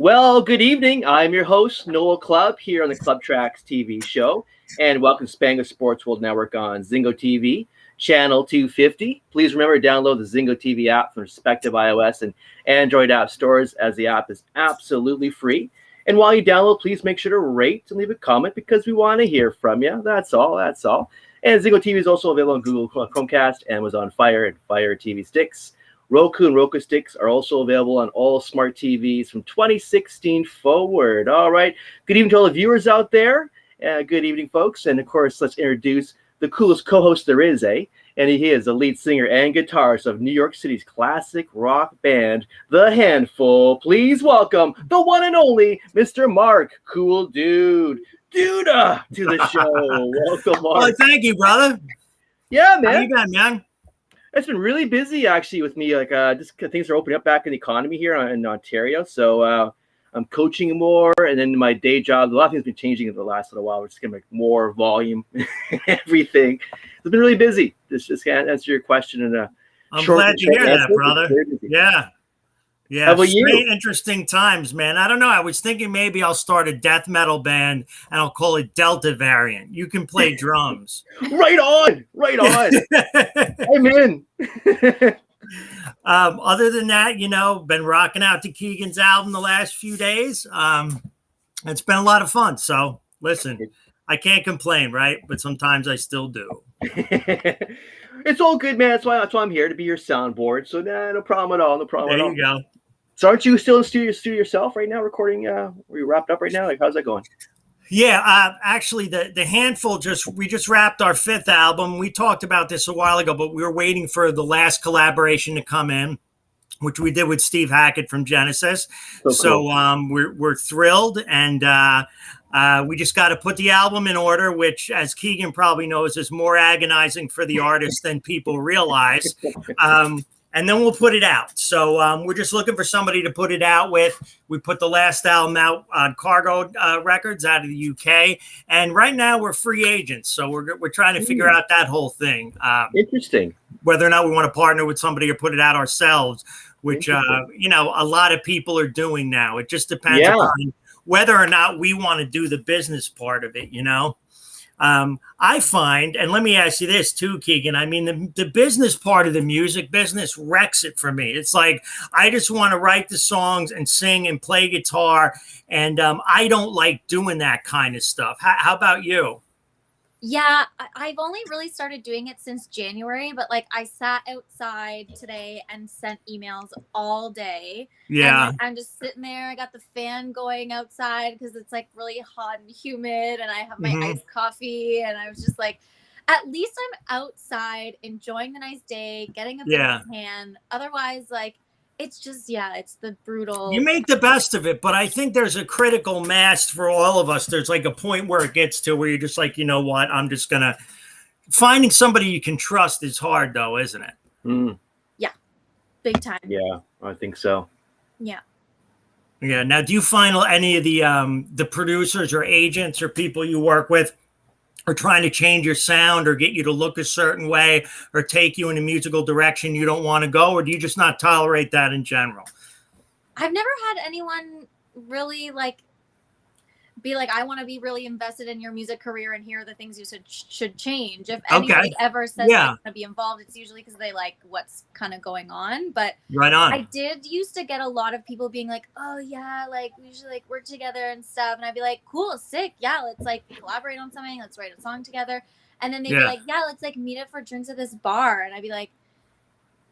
Well, good evening. I'm your host, Noel Clubb, here on the Club Tracks TV show. And welcome to Spanglish Sports World Network on Zingo TV, channel 250. Please remember to download the Zingo TV app from respective iOS and Android app stores, as the app is absolutely free. And while you download, please make sure to rate and leave a comment because we want to hear from you. That's all. And Zingo TV is also available on Google Chromecast, Amazon Fire, and Fire TV sticks. Roku and Roku sticks are also available on all smart TVs from 2016 forward. All right. Good evening to all the viewers out there. Good evening, folks. And of course, let's introduce the coolest co-host there is, eh? And he is the lead singer and guitarist of New York City's classic rock band, The Handful. Please welcome the one and only Mr. Mark, Cool Dude, Duda, to the show. Welcome, Mark. Well, thank you, brother. Yeah, man. How you been, man? It's been really busy, actually, with me. Like, just things are opening up back in the economy here in Ontario. So I'm coaching more, and then my day job. A lot of things have been changing in the last little while. We're just getting more volume, everything. It's been really busy. Just can't answer your question in a I'm short, glad to hear that, brother. Yeah. How about you? Very interesting times, man. I don't know. I was thinking maybe I'll start a death metal band and I'll call it Delta Variant. You can play drums. Right on. I'm in. Other than that, been rocking out to Keegan's album the last few days. It's been a lot of fun. So listen, I can't complain, right? But sometimes I still do. It's all good, man. That's why I'm here, to be your soundboard. So no problem at all. There you go. So aren't you still in the studio yourself right now, recording? Are you wrapped up right now? Like, how's that going? Yeah, actually, the Handful we just wrapped our 5th album. We talked about this a while ago, but we were waiting for the last collaboration to come in, which we did with Steve Hackett from Genesis. So we're thrilled, and we just got to put the album in order, which, as Keegan probably knows, is more agonizing for the artist than people realize. And then we'll put it out. So we're just looking for somebody to put it out with. We put the last album out on Cargo Records out of the UK. And right now we're free agents. So we're trying to figure out that whole thing. Interesting. Whether or not we want to partner with somebody or put it out ourselves, which, a lot of people are doing now. It just depends on whether or not we want to do the business part of it, I find, and let me ask you this too, Keegan, I mean, the business part of the music business wrecks it for me. It's like, I just want to write the songs and sing and play guitar. And I don't like doing that kind of stuff. How about you? Yeah, I've only really started doing it since January, but like I sat outside today and sent emails all day. Yeah. And I'm just sitting there. I got the fan going outside because it's like really hot and humid, and I have my iced coffee, and I was just like, at least I'm outside enjoying the nice day, getting a bit of tan. Otherwise, like, it's just, it's the brutal. You make the best of it, but I think there's a critical mass for all of us. There's like a point where it gets to where you're just like, you know what? I'm just going to. Finding somebody you can trust is hard, though, isn't it? Mm. Yeah. Big time. Yeah, I think so. Yeah. Yeah. Now, do you find any of the producers or agents or people you work with or trying to change your sound or get you to look a certain way or take you in a musical direction you don't want to go? Or do you just not tolerate that in general? I've never had anyone really be like, I want to be really invested in your music career, and here are the things you should change. If anybody ever says they want to be involved, it's usually because they like what's kind of going on. But right on. I did used to get a lot of people being like, oh yeah, like we should like work together and stuff. And I'd be like, cool, sick. Yeah, let's like collaborate on something. Let's write a song together. And then they'd be like, yeah, let's like meet up for drinks at this bar. And I'd be like,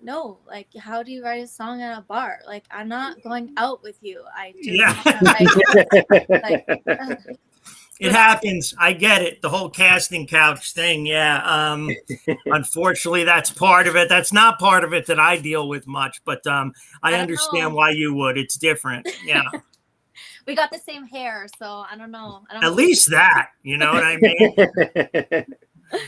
no, like, how do you write a song at a bar? Like, I'm not going out with you. I just it happens. I get it. The whole casting couch thing. Yeah. Unfortunately, that's part of it. That's not part of it that I deal with much, but I understand why you would. It's different. Yeah. We got the same hair, so I don't know. At least that, you know what I mean?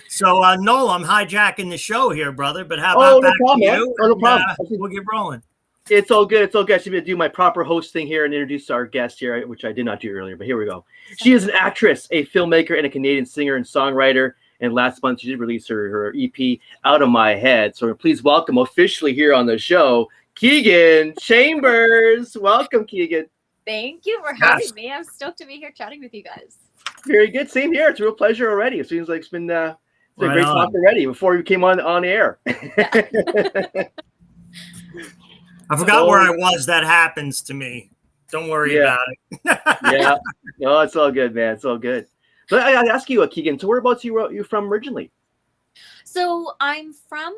So, Noel, I'm hijacking the show here, brother, but how about back to you? No problem. We'll get rolling. It's all good. I should do my proper host thing here and introduce our guest here, which I did not do earlier, but here we go. She is an actress, a filmmaker, and a Canadian singer and songwriter. And last month, she did release her EP, Out of My Head. So please welcome officially here on the show, Keegan Chambers. Welcome, Keegan. Thank you for having me. I'm stoked to be here chatting with you guys. Very good. Same here. It's a real pleasure already. It seems like it's been a great on. talk already before you came on air. I forgot where I was. That happens to me. Don't worry about it. Yeah. No, it's all good, man. It's all good. But I gotta ask you, Keegan, so whereabouts you from originally? So I'm from,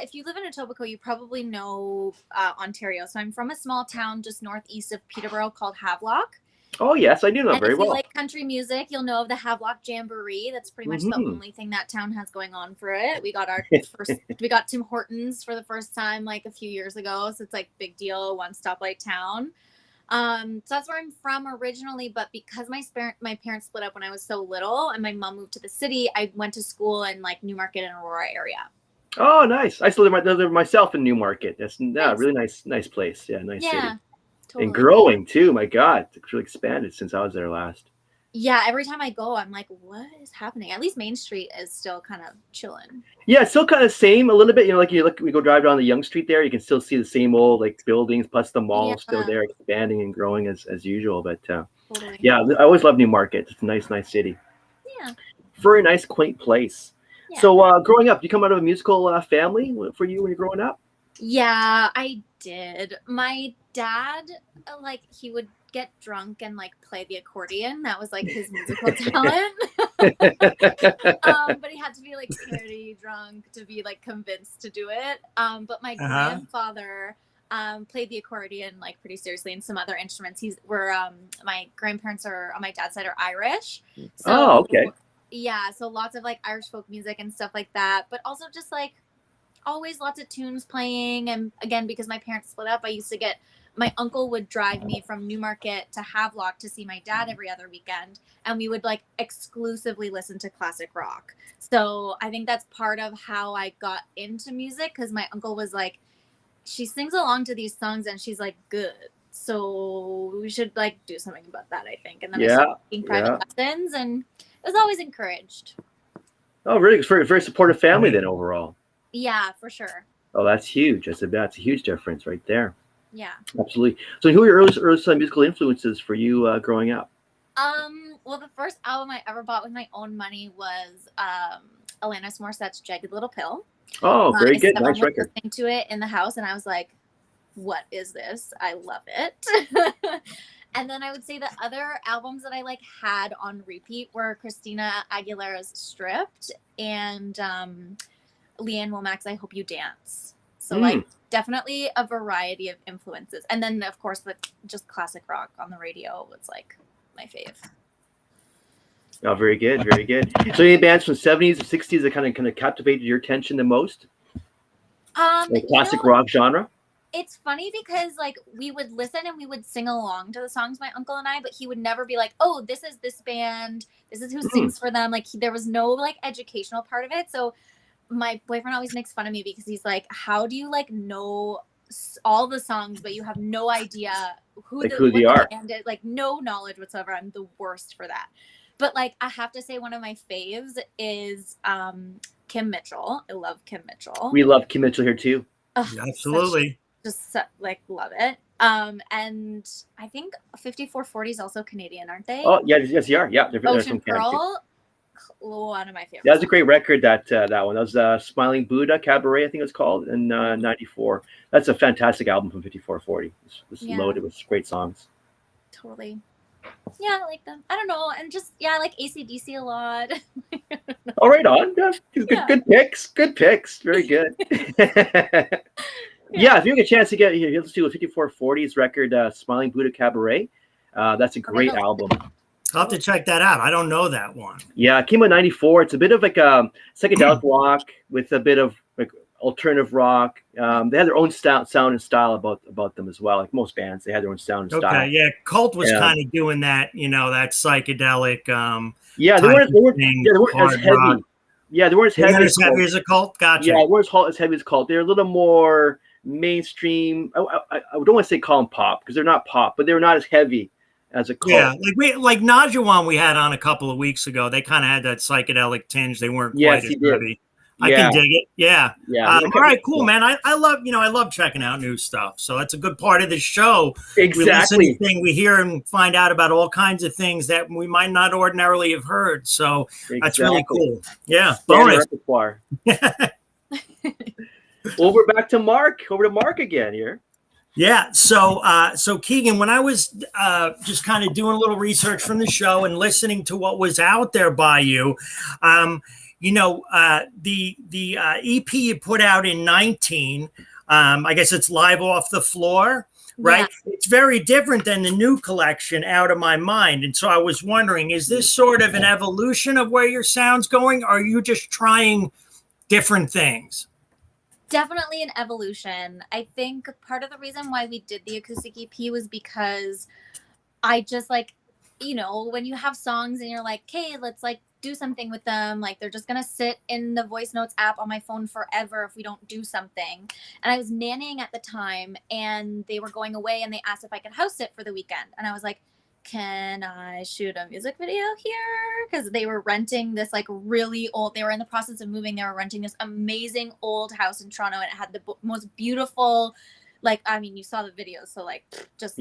if you live in Etobicoke, you probably know Ontario. So I'm from a small town just northeast of Peterborough called Havelock. Oh, yes, I do know very well. If you like country music, you'll know of the Havelock Jamboree. That's pretty much the only thing that town has going on for it. We got our we got Tim Hortons for the first time like a few years ago. So it's like big deal, one stoplight town. So that's where I'm from originally, but because my parents split up when I was so little and my mom moved to the city, I went to school in like Newmarket and Aurora area. Oh, nice. I still live myself in Newmarket. That's really nice place. Yeah, nice city. Totally. And growing too. My God, it's really expanded since I was there last. Yeah, every time I go, I'm like, what is happening? At least Main Street is still kind of chilling. Yeah, it's still kind of same a little bit. We go drive down the Yonge Street there. You can still see the same old like buildings, plus the mall still there, expanding and growing as usual. But totally. Yeah, I always love Newmarket. It's a nice city. Yeah. Very nice, quaint place. Yeah. So growing up, you come out of a musical family for you when you're growing up? Yeah, I did. My dad, he would get drunk and play the accordion. That was his musical talent. But he had to be pretty drunk to be convinced to do it. But my grandfather played the accordion pretty seriously, and some other instruments. My grandparents are on my dad's side are Irish. So, okay. Yeah, so lots of Irish folk music and stuff like that. But also just always lots of tunes playing. And again, because my parents split up, I used to my uncle would drive me from Newmarket to Havelock to see my dad every other weekend. And we would exclusively listen to classic rock. So I think that's part of how I got into music. Cause my uncle was she sings along to these songs and she's good. So we should do something about that, I think. And then I started taking private lessons, and it was always encouraged. Oh, really? It's very supportive family then overall. Yeah, for sure. Oh, that's huge. That's a huge difference right there. Yeah. Absolutely. So who are your early musical influences for you growing up? Well, the first album I ever bought with my own money was Alanis Morissette's Jagged Little Pill. Oh, very good. Nice record. Listening to it in the house, and I was like, what is this? I love it. And then I would say the other albums that I had on repeat were Christina Aguilera's Stripped and Leanne Womack's I Hope You Dance. So definitely a variety of influences. And then of course just classic rock on the radio was my fave. Oh, very good, very good. So any bands from the 70s or 60s that kind of captivated your attention the most? Classic rock genre? It's funny because we would listen and we would sing along to the songs, my uncle and I, but he would never be oh, this is this band, this is who sings for them. There was no educational part of it. So my boyfriend always makes fun of me because he's how do you know all the songs, but you have no idea who they are? And no knowledge whatsoever. I'm the worst for that. But I have to say one of my faves is Kim Mitchell. I love Kim Mitchell. We love Kim Mitchell here too. Absolutely. Just love it. And I think 5440 is also Canadian, aren't they? Oh yes, they are. Yeah, they're Ocean Pearl. One of my favorites. That was a great record. That one. That was Smiling Buddha Cabaret, I think it was called, in '94. That's a fantastic album from 5440. It's loaded with great songs. Totally. Yeah, I like them. I don't know, and just I like AC/DC a lot. Oh, right on. Yeah, good picks. Good picks. Very good. Yeah, if you get a chance to get here, let's do a 5440's record, Smiling Buddha Cabaret. That's a great album. I'll have to check that out. I don't know that one. Yeah, it came out in '94. It's a bit of a psychedelic rock with a bit of alternative rock. They had their own sound and style about them as well. Like most bands, they had their own sound and style. Okay, yeah. Cult was kind of doing that, that psychedelic. They weren't as heavy. Rock. Yeah, they weren't as heavy as a Cult. Gotcha. Yeah, they weren't as heavy as Cult. They're a little more mainstream. I don't want to say call them pop because they're not pop, but they're not as heavy as a Cult. Yeah, like Najuan we had on a couple of weeks ago. They kind of had that psychedelic tinge. They weren't quite as heavy. I can dig it. Yeah. Yeah. All right, cool, man. I love checking out new stuff. So that's a good part of the show. Exactly. We listen to things, we hear and find out about all kinds of things that we might not ordinarily have heard. So that's really cool. Yeah. Bonus. Repertoire. Well, we're back to Mark. Over to Mark again here. Yeah. So Keegan, when I was just kind of doing a little research from the show and listening to what was out there by you, the EP you put out in 19, I guess it's Live Off the Floor, right? Yeah. It's very different than the new collection, Out of My Mind. And so I was wondering, is this sort of an evolution of where your sound's going? Or are you just trying different things? Definitely an evolution. I think part of the reason why we did the acoustic EP was because I just like, when you have songs and you're like, okay, let's like do something with them. Like they're just going to sit in the voice notes app on my phone forever if we don't do something. And I was nannying at the time and they were going away and they asked if I could house sit for the weekend. And I was like, can I shoot a music video here? Because they were renting this like really old, they were in the process of moving. They were renting this amazing old house in Toronto and it had the most beautiful, like, I mean, you saw the videos. So like, just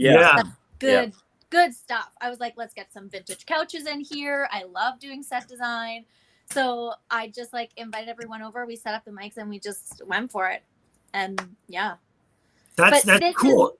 good stuff. I was like, let's get some vintage couches in here. I love doing set design. So I just like invited everyone over. We set up the mics and we just went for it. And yeah. That's cool.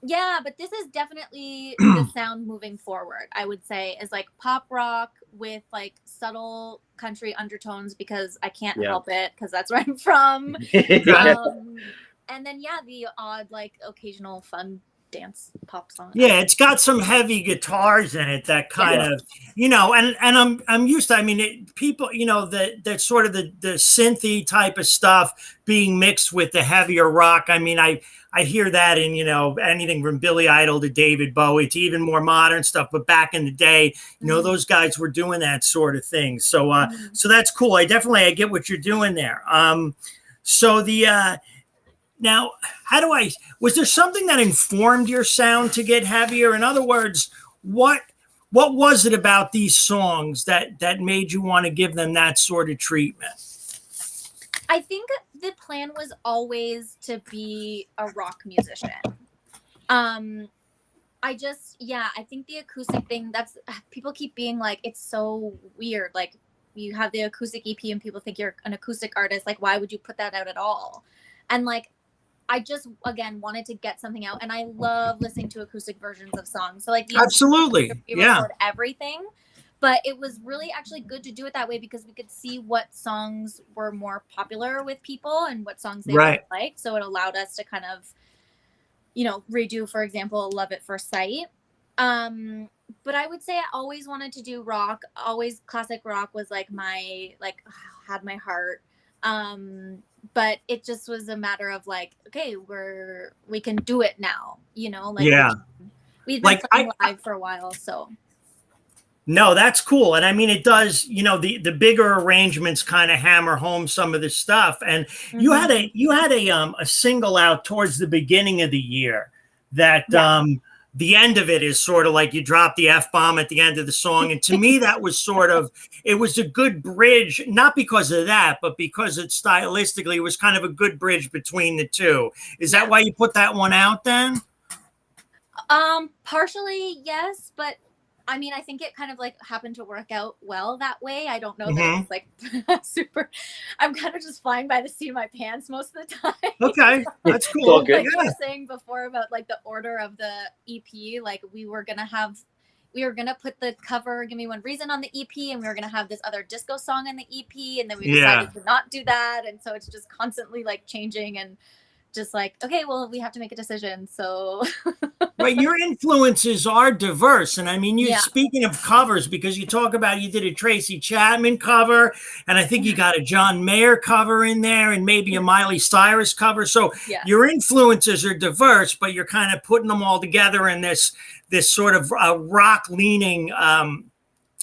Yeah, but this is definitely the sound moving forward, I would say, is like pop rock with like subtle country undertones because I can't help it because that's where I'm from. And then, the odd, like occasional fun dance pop song. Yeah, it's got some heavy guitars in it that kind of, and I'm used to, I mean, people, that sort of the synthy type of stuff being mixed with the heavier rock. I mean, I hear that in, anything from Billy Idol to David Bowie to even more modern stuff. But back in the day, those guys were doing that sort of thing. So, so that's cool. I get what you're doing there. Now, was there something that informed your sound to get heavier? In other words, what was it about these songs that made you want to give them that sort of treatment? I think the plan was always to be a rock musician. I think the acoustic thing, people keep being like, it's so weird. Like you have the acoustic EP and people think you're an acoustic artist. Like, why would you put that out at all? And like, I just, again, wanted to get something out. And I love listening to acoustic versions of songs. So like, absolutely. Record everything. But it was really actually good to do it that way because we could see what songs were more popular with people and what songs they really liked. So it allowed us to kind of, redo, for example, Love at First Sight. But I would say I always wanted to do rock. Always classic rock was like had my heart. But it just was a matter of like, okay, we can do it now, we've been playing live for a while, so. No, that's cool. And I mean, it does, the bigger arrangements kind of hammer home some of the stuff. And you had a single out towards the beginning of the year that, the end of it is sort of like you drop the F-bomb at the end of the song. And to me, that was it was a good bridge, not because of that, but because it stylistically was kind of a good bridge between the two. Is that why you put that one out then? Partially, yes. But I mean, I think it kind of like happened to work out well that way. I don't know that it's like super. I'm kind of just flying by the seat of my pants most of the time. Okay, that's cool. Like you were saying before about like the order of the EP, like we were gonna put the cover "Give Me One Reason" on the EP, and we were gonna have this other disco song in the EP, and then we decided to not do that, and so it's just constantly like changing and just like, okay, well, we have to make a decision. So But your influences are diverse. And I mean, speaking of covers, because you talk about, you did a Tracy Chapman cover, and I think you got a John Mayer cover in there and maybe a Miley Cyrus cover. So your influences are diverse, but you're kind of putting them all together in this sort of rock leaning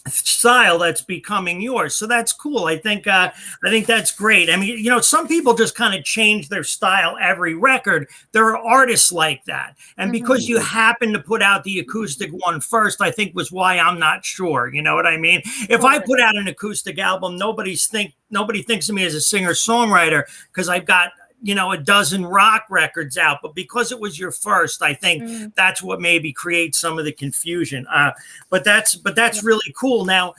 style that's becoming yours. So that's cool. I think that's great. I mean, some people just kind of change their style every record. There are artists like that. And because you happen to put out the acoustic one first, I think was why I'm not sure. You know what I mean? If I put out an acoustic album, nobody thinks of me as a singer-songwriter because I've got a dozen rock records out, but because it was your first, I think that's what maybe creates some of the confusion. But that's really cool. Now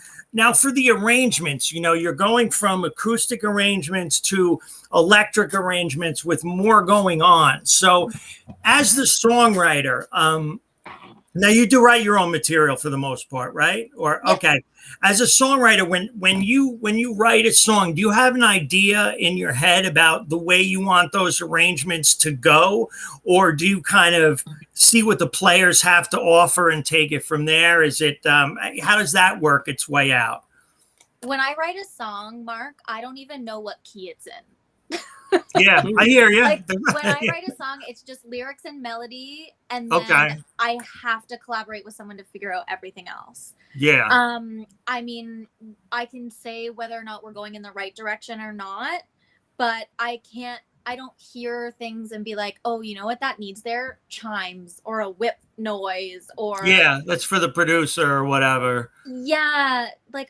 for the arrangements, you're going from acoustic arrangements to electric arrangements with more going on. So as the songwriter, now you do write your own material for the most part, right? Or okay. As a songwriter, when you write a song, do you have an idea in your head about the way you want those arrangements to go? Or do you kind of see what the players have to offer and take it from there? Is it how does that work its way out? When I write a song, Mark, I don't even know what key it's in. Yeah, I hear you. Like when I write a song, it's just lyrics and melody, and then I have to collaborate with someone to figure out everything else. Yeah. I mean, I can say whether or not we're going in the right direction or not, but I don't hear things and be like, oh, you know what that needs there? Chimes or a whip noise or that's for the producer or whatever. Yeah, like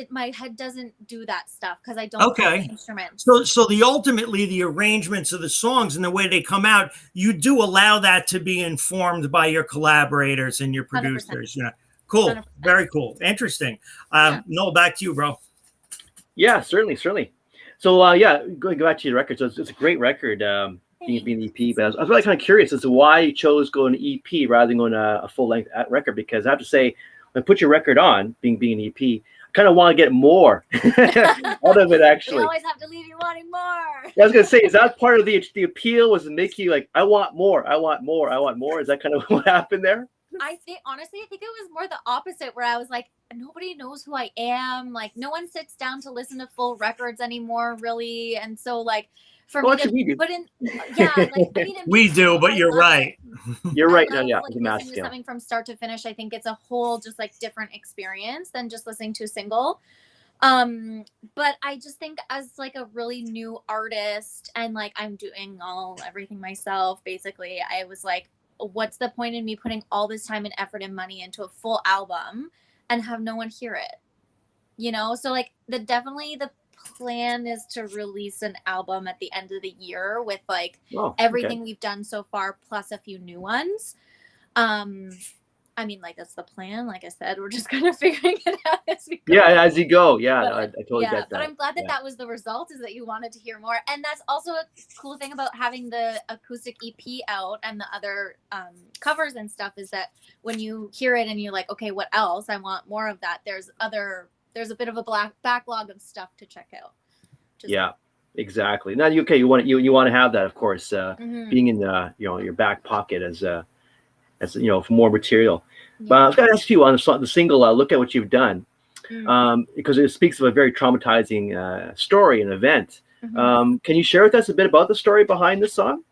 my head doesn't do that stuff because I don't play the instruments. So ultimately the arrangements of the songs and the way they come out, you do allow that to be informed by your collaborators and your producers. 100%. Yeah. Cool. 100%. Very cool. Interesting. Noel, back to you, bro. Yeah, certainly. So going back to your record, so it's a great record, being an EP. But I was really kind of curious as to why you chose going EP rather than going a full length record, because I have to say, when I put your record on, being an EP, I kind of want to get more out of it. Actually, we always have to leave you wanting more. I was gonna say, is that part of the appeal? Was to make you like, I want more. Is that kind of what happened there? Honestly, I think it was more the opposite, where I was like, nobody knows who I am. Like, no one sits down to listen to full records anymore, really. And so, like, for me to put in, we do, but you're right. You're right. Like, listening to something from start to finish, I think it's a whole just like different experience than just listening to a single. But I just think as like a really new artist, and like I'm doing everything myself, basically, I was like, what's the point in me putting all this time and effort and money into a full album and have no one hear it? So like the plan is to release an album at the end of the year with like everything we've done so far plus a few new ones. I mean, like, that's the plan. Like I said, we're just kind of figuring it out as we go. Yeah, as you go. Yeah, but, I totally get that. But I'm glad that was the result, is that you wanted to hear more. And that's also a cool thing about having the acoustic EP out and the other covers and stuff, is that when you hear it and you're like, okay, what else? I want more of that. There's a bit of a backlog of stuff to check out. Exactly. Now, you want to have that, of course, being in your back pocket as for more material. But I was going to ask you on the single, Look at What You've Done, because it speaks of a very traumatizing story and event. Can you share with us a bit about the story behind the song?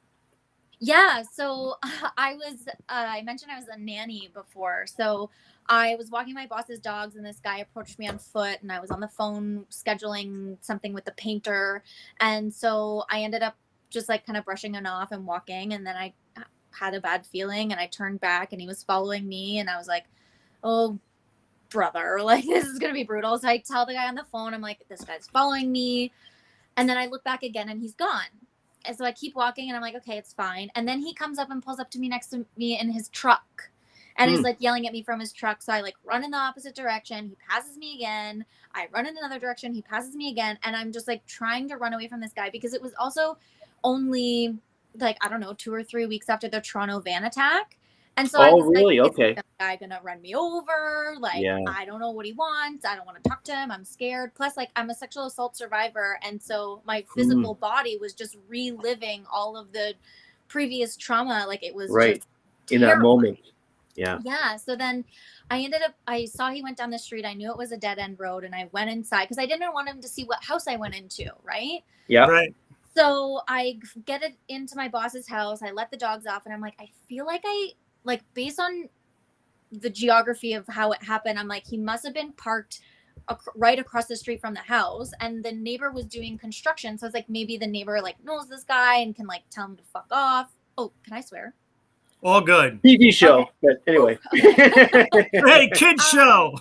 Yeah, so I mentioned I was a nanny before. So I was walking my boss's dogs, and this guy approached me on foot, and I was on the phone scheduling something with the painter. And so I ended up just like kind of brushing it off and walking. And then I had a bad feeling, and I turned back, and he was following me, and I was like, oh, brother, like, this is going to be brutal. So I tell the guy on the phone, I'm like, this guy's following me. And then I look back again, and he's gone. And so I keep walking, and I'm like, okay, it's fine. And then he comes up and pulls up to me next to me in his truck, and he's like yelling at me from his truck. So I like run in the opposite direction. He passes me again. I run in another direction. He passes me again. And I'm just like trying to run away from this guy, because it was also only like, I don't know, 2 or 3 weeks after the Toronto van attack. And so I was really? like, okay. Is this guy gonna run me over? Like, I don't know what he wants. I don't want to talk to him. I'm scared. Plus, like, I'm a sexual assault survivor. And so my physical body was just reliving all of the previous trauma. Like, it was just in that moment. Yeah. Yeah. So then I saw he went down the street. I knew it was a dead end road, and I went inside because I didn't want him to see what house I went into. Right. Yeah. Right. So I get it into my boss's house. I let the dogs off, and I'm like, I feel like based on the geography of how it happened, I'm like, he must have been parked right across the street from the house, and the neighbor was doing construction. So I was like, maybe the neighbor like knows this guy and can like tell him to fuck off. Oh, can I swear? All good. TV show, Okay. but anyway. Hey, kids show.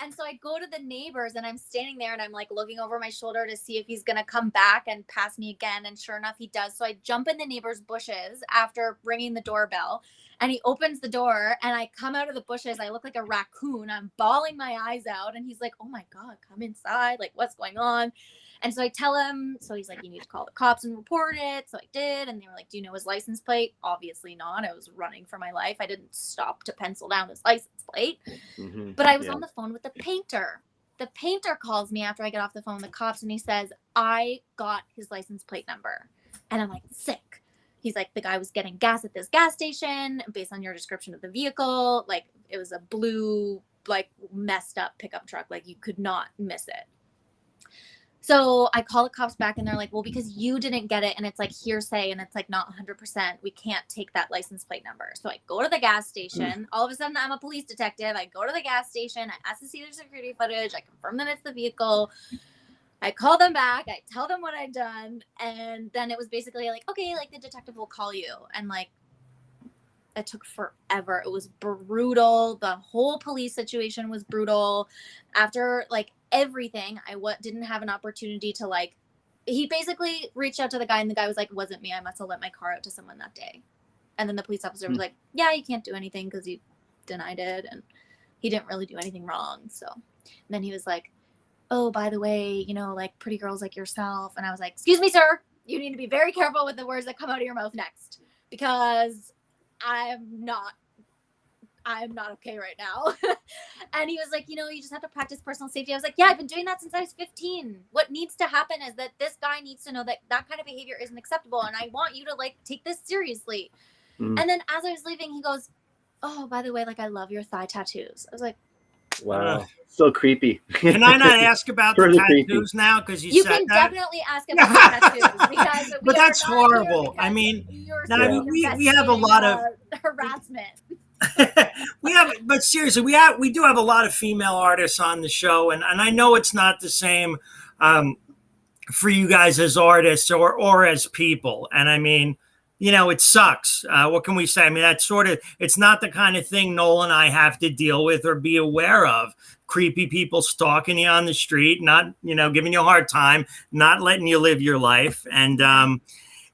And so I go to the neighbors and I'm standing there and I'm like looking over my shoulder to see if he's going to come back and pass me again. And sure enough, he does. So I jump in the neighbor's bushes after ringing the doorbell, and he opens the door and I come out of the bushes. I look like a raccoon. I'm bawling my eyes out. And he's like, oh my God, come inside. Like, what's going on? And so I tell him, so he's like, you need to call the cops and report it. So I did. And they were like, do you know his license plate? Obviously not. I was running for my life. I didn't stop to pencil down his license plate. Mm-hmm. But I was on the phone with the painter. The painter calls me after I get off the phone with the cops, and he says, I got his license plate number. And I'm like, sick. He's like, the guy was getting gas at this gas station based on your description of the vehicle. Like, it was a blue, like, messed up pickup truck. Like, you could not miss it. So I call the cops back, and they're like, well, because you didn't get it and it's like hearsay and it's like not 100%, we can't take that license plate number. So I go to the gas station. All of a sudden, I'm a police detective. I go to the gas station. I ask to see their security footage. I confirm that it's the vehicle. I call them back. I tell them what I'd done. And then it was basically like, okay, like the detective will call you. And like, it took forever. It was brutal. The whole police situation was brutal. After like everything, I didn't have an opportunity to like, he basically reached out to the guy, and the guy was like, wasn't me. I must have let my car out to someone that day. And then the police officer was like, yeah, you can't do anything because you denied it. And he didn't really do anything wrong. So and then he was like, oh, by the way, you know, like pretty girls like yourself. And I was like, excuse me, sir, you need to be very careful with the words that come out of your mouth next, because I'm not okay right now. And he was like, you know, you just have to practice personal safety. I was like, yeah, I've been doing that since I was 15. What needs to happen is that this guy needs to know that that kind of behavior isn't acceptable. And I want you to like take this seriously. And then as I was leaving, he goes, oh, by the way, like, I love your thigh tattoos. I was like, wow, so creepy. Can I not ask about the tattoos now? Because you said can that? Definitely ask about the tattoos, because but that's horrible. I mean, we have a lot of harassment. But seriously, we do have a lot of female artists on the show, and I know it's not the same for you guys as artists or as people. And I mean, you know, it sucks. What can we say? I mean, that's it's not the kind of thing Noel and I have to deal with or be aware of. Creepy people stalking you on the street, not, you know, giving you a hard time, not letting you live your life. And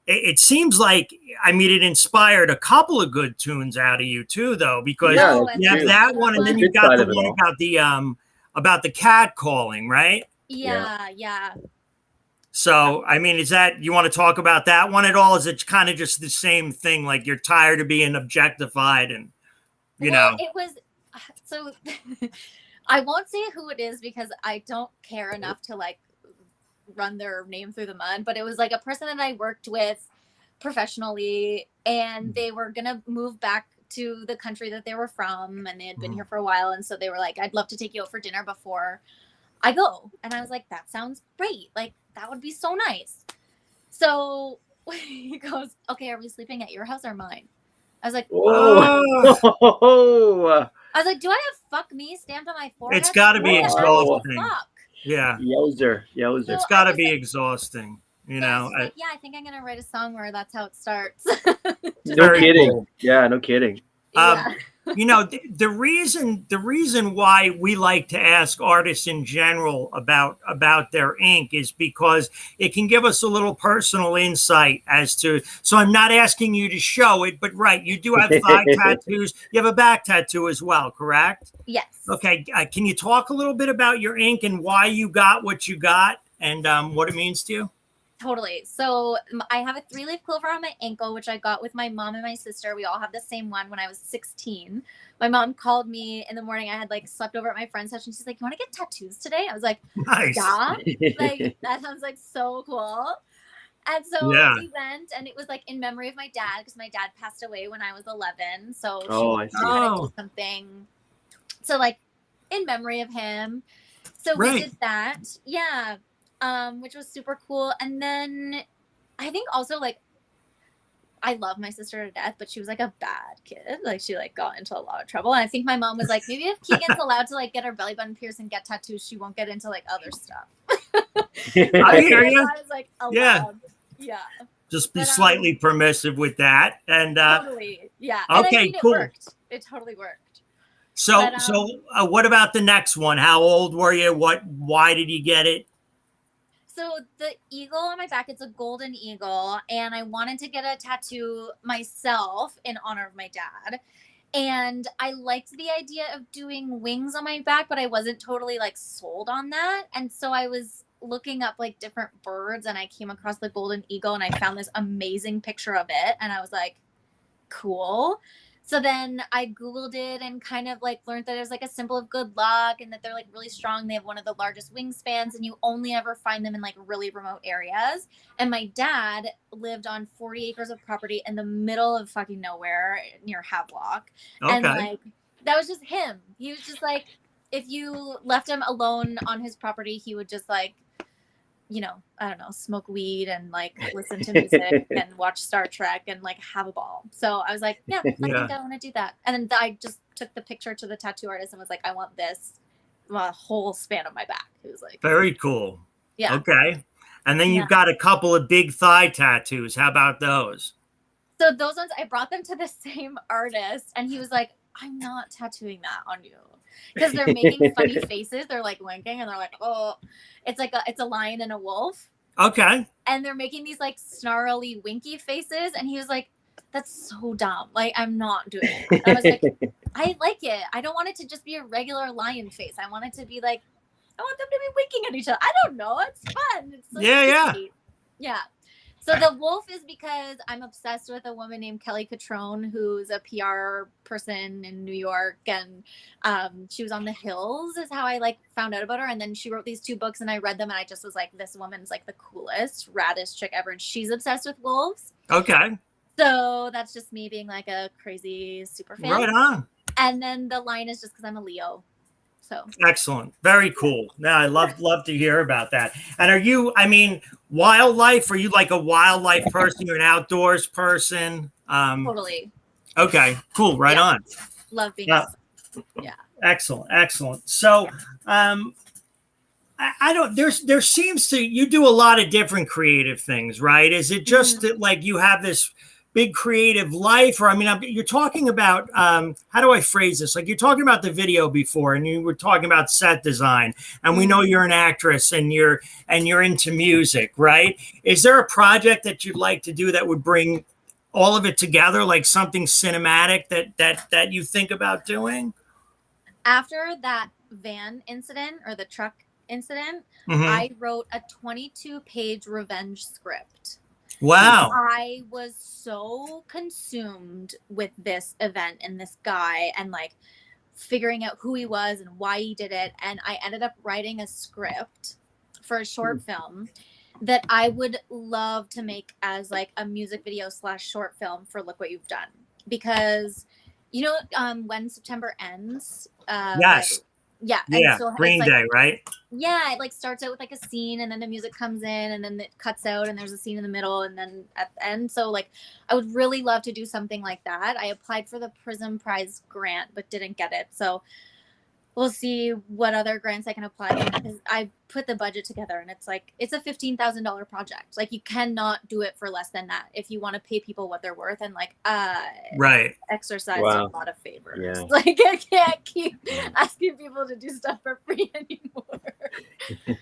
it seems like, I mean, it inspired a couple of good tunes out of you too, though, because you have that one, and then you got the one about the cat calling, right? Yeah. So, I mean, is that, you want to talk about that one at all? Is it kind of just the same thing? Like you're tired of being objectified and, you know? It was, so I won't say who it is because I don't care enough to like run their name through the mud, but it was like a person that I worked with professionally, and they were going to move back to the country that they were from, and they had been here for a while. And so they were like, I'd love to take you out for dinner before I go. And I was like, that sounds great. Like, that would be so nice. So he goes, okay, are we sleeping at your house or mine? I was like, oh. I was like, do I have fuck me stamped on my forehead? It's got to be exhausting. Yeah. Yowzer. So it's got to be exhausting. You know, like, yeah, I think I'm going to write a song where that's how it starts. No kidding. Cool. Yeah, no kidding. You know, the reason why we like to ask artists in general about their ink is because it can give us a little personal insight as to, so I'm not asking you to show it, but right, you do have thigh tattoos. You have a back tattoo as well, correct? Yes. Okay. Can you talk a little bit about your ink and why you got what you got and what it means to you? Totally. So I have a 3-leaf clover on my ankle, which I got with my mom and my sister. We all have the same one when I was 16. My mom called me in the morning. I had like slept over at my friend's house, and she's like, you want to get tattoos today? I was like, nice. Yeah. Like, that sounds like so cool. And so we went, and it was like in memory of my dad, because my dad passed away when I was 11. So she wanted to do something. So like in memory of him. So we did that. Yeah. Which was super cool. And then I think also like I love my sister to death, but she was like a bad kid. Like she like got into a lot of trouble. And I think my mom was like, maybe if Keegan's allowed to like get her belly button pierced and get tattoos, she won't get into like other stuff. I hear you. I was like, allowed. Yeah. Just be slightly permissive with that. And totally. Yeah. Okay, and I mean, cool. It worked. It totally worked. So, what about the next one? How old were you? Why did you get it? So the eagle on my back, it's a golden eagle. And I wanted to get a tattoo myself in honor of my dad. And I liked the idea of doing wings on my back, but I wasn't totally like sold on that. And so I was looking up like different birds and I came across the golden eagle and I found this amazing picture of it. And I was like, cool. So then I Googled it and kind of like learned that it was like a symbol of good luck and that they're like really strong. They have one of the largest wingspans and you only ever find them in like really remote areas. And my dad lived on 40 acres of property in the middle of fucking nowhere near Havelock. Okay. And like, that was just him. He was just like, if you left him alone on his property, he would just like, you know, I don't know, smoke weed and like listen to music and watch Star Trek and like have a ball. So I was like, yeah, I think I want to do that. And then I just took the picture to the tattoo artist and was like, I want this whole span of my back. It was like, very cool. Yeah. Okay. And then you've got a couple of big thigh tattoos. How about those? So those ones, I brought them to the same artist and he was like, I'm not tattooing that on you. Because they're making funny faces. They're like winking and they're like, oh, it's a lion and a wolf. Okay. And they're making these like snarly winky faces. And he was like, that's so dumb. Like, I'm not doing it. I was like, I like it. I don't want it to just be a regular lion face. I want it to be like, I want them to be winking at each other. I don't know. It's fun. It's so sweet. Yeah. So the wolf is because I'm obsessed with a woman named Kelly Catrone, who's a PR person in New York. And she was on The Hills is how I like found out about her. And then she wrote these 2 books and I read them. And I just was like, this woman's like the coolest, raddest chick ever. And she's obsessed with wolves. Okay. So that's just me being like a crazy super fan. Right on. And then the lion is just because I'm a Leo. So excellent. Very cool. Now I love to hear about that. And are you, I mean, wildlife? Are you like a wildlife person? You're an outdoors person? Totally. Okay, cool. Right on. Love being outside. Yeah. Excellent. So I don't, there seems to, you do a lot of different creative things, right? Is it just that like you have this big creative life? Or I mean, you're talking about how do I phrase this? Like you're talking about the video before, and you were talking about set design, and we know you're an actress and you're into music, right? Is there a project that you'd like to do that would bring all of it together, like something cinematic that you think about doing? After that van incident or the truck incident, I wrote a 22-page revenge script. Wow. I was so consumed with this event and this guy and like figuring out who he was and why he did it. And I ended up writing a script for a short film that I would love to make as like a music video / short film for Look What You've Done. Because, you know, When September Ends. Yes. Yeah. Yeah. So Green like, Day, right? Yeah. It like starts out with like a scene and then the music comes in and then it cuts out and there's a scene in the middle and then at the end. So like, I would really love to do something like that. I applied for the Prism Prize grant, but didn't get it. So we'll see what other grants I can apply for because I put the budget together and it's like, it's a $15,000 project. Like you cannot do it for less than that if you want to pay people what they're worth. And like, right. Exercise a lot of favors. Yeah. Like I can't keep asking people to do stuff for free anymore.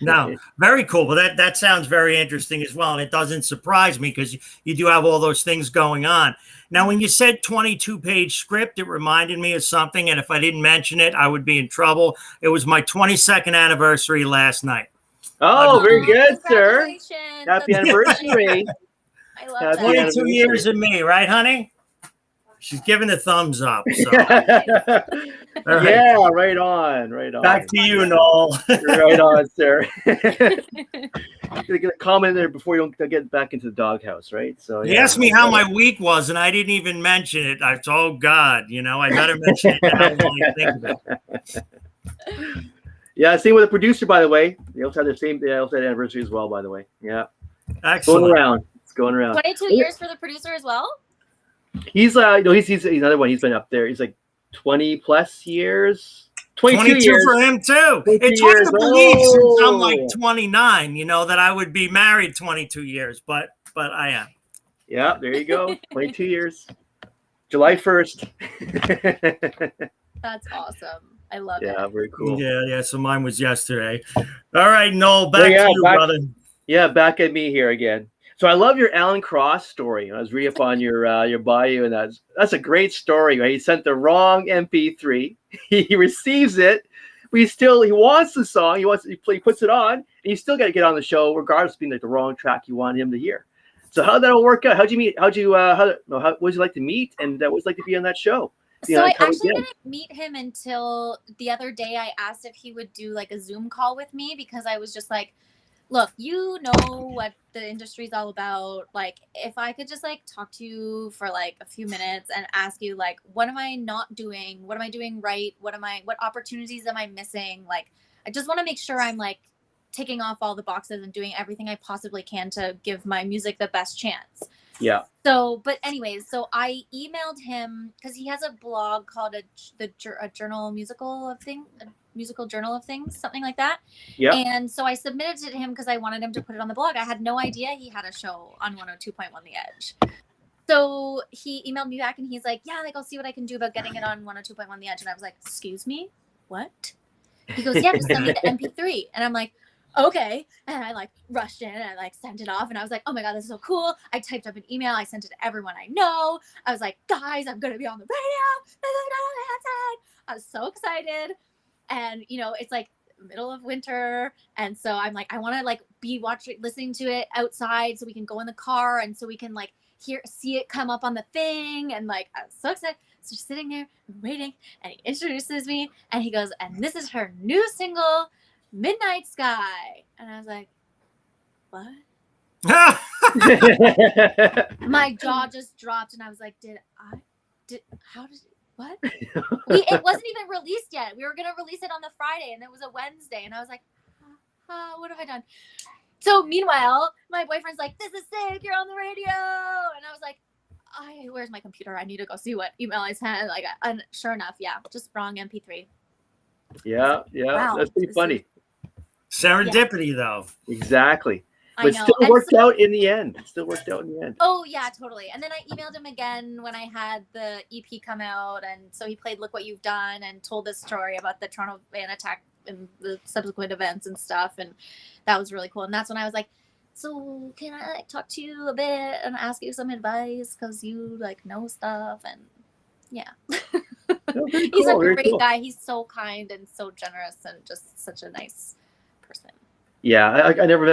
No, very cool. Well, that sounds very interesting as well. And it doesn't surprise me because you do have all those things going on. Now, when you said 22-page script, it reminded me of something. And if I didn't mention it, I would be in trouble. It was my 22nd anniversary last night. Oh, very good, sir. Happy That's anniversary. I love that. 22 years of me, right, honey? She's giving a thumbs up. So. Right. Yeah, right on. Back to you, Noel. Right on, sir. Gonna get a comment there before you don't get back into the doghouse, right? So he asked me how my week was, and I didn't even mention it. I thought, oh God, you know, I better mention it now when I think about it. Yeah, same with the producer, by the way. They also had they also had anniversary as well, by the way. Yeah. Excellent. It's going around. 22 years for the producer as well? He's he's another one. He's been up there. He's like 20 plus years, 22 22 years for him too. 22 It's hard years. to believe since I'm like Oh. 29, that I would be married 22 years, but I am. Yeah, there you go. 22 years. July 1st. That's awesome. I love it. Yeah, very cool. Yeah. So mine was yesterday. All right, Noel, back to you, brother. Yeah, back at me here again. So I love your Alan Cross story. I was reading up on your bio, and that's a great story. Right? He sent the wrong MP3. He receives it. He wants the song. He puts it on, and you still got to get on the show, regardless of being like the wrong track you want him to hear. So how did that all work out? How'd you meet? What was it like to meet? And what was it like to be on that show? So I actually didn't meet him until the other day. I asked if he would do like a Zoom call with me because I was just like, look, you know what the industry's all about. Like, if I could just like talk to you for like a few minutes and ask you like, what am I not doing? What am I doing right? What opportunities am I missing? Like, I just want to make sure I'm like ticking off all the boxes and doing everything I possibly can to give my music the best chance. Yeah. So, but anyways, so I emailed him because he has a blog called a journal musical journal of things, something like that. Yeah. And so I submitted it to him because I wanted him to put it on the blog. I had no idea he had a show on 102.1 The Edge. So he emailed me back and he's like, yeah, like I'll see what I can do about getting it on 102.1 The Edge. And I was like, excuse me, what? He goes, yeah, just send me the MP3. And I'm like, okay. And I like rushed in and I like sent it off and I was like, oh my God, this is so cool. I typed up an email. I sent it to everyone I know. I was like, guys, I'm going to be on the radio. I was so excited. And, it's like middle of winter. And so I'm like, I want to like be listening to it outside so we can go in the car and so we can like see it come up on the thing. And like, I was so excited. So just sitting there waiting and he introduces me and he goes, and this is her new single, Midnight Sky. And I was like, what? My jaw just dropped and I was like, what? It wasn't even released yet. We were going to release it on the Friday and it was a Wednesday. And I was like, what have I done? So meanwhile, my boyfriend's like, this is sick. You're on the radio. And I was like, where's my computer? I need to go see what email I sent. Like, and sure enough, yeah, just wrong MP3. Yeah. Wow, that's pretty funny. Serendipity, though. Exactly. But it still worked out in the end. Oh, yeah, totally. And then I emailed him again when I had the EP come out. And so he played Look What You've Done and told this story about the Toronto van attack and the subsequent events and stuff. And that was really cool. And that's when I was like, so can I like talk to you a bit and ask you some advice? Because you like know stuff. And yeah. He's a great guy. He's so kind and so generous and just such a nice person. Yeah, I never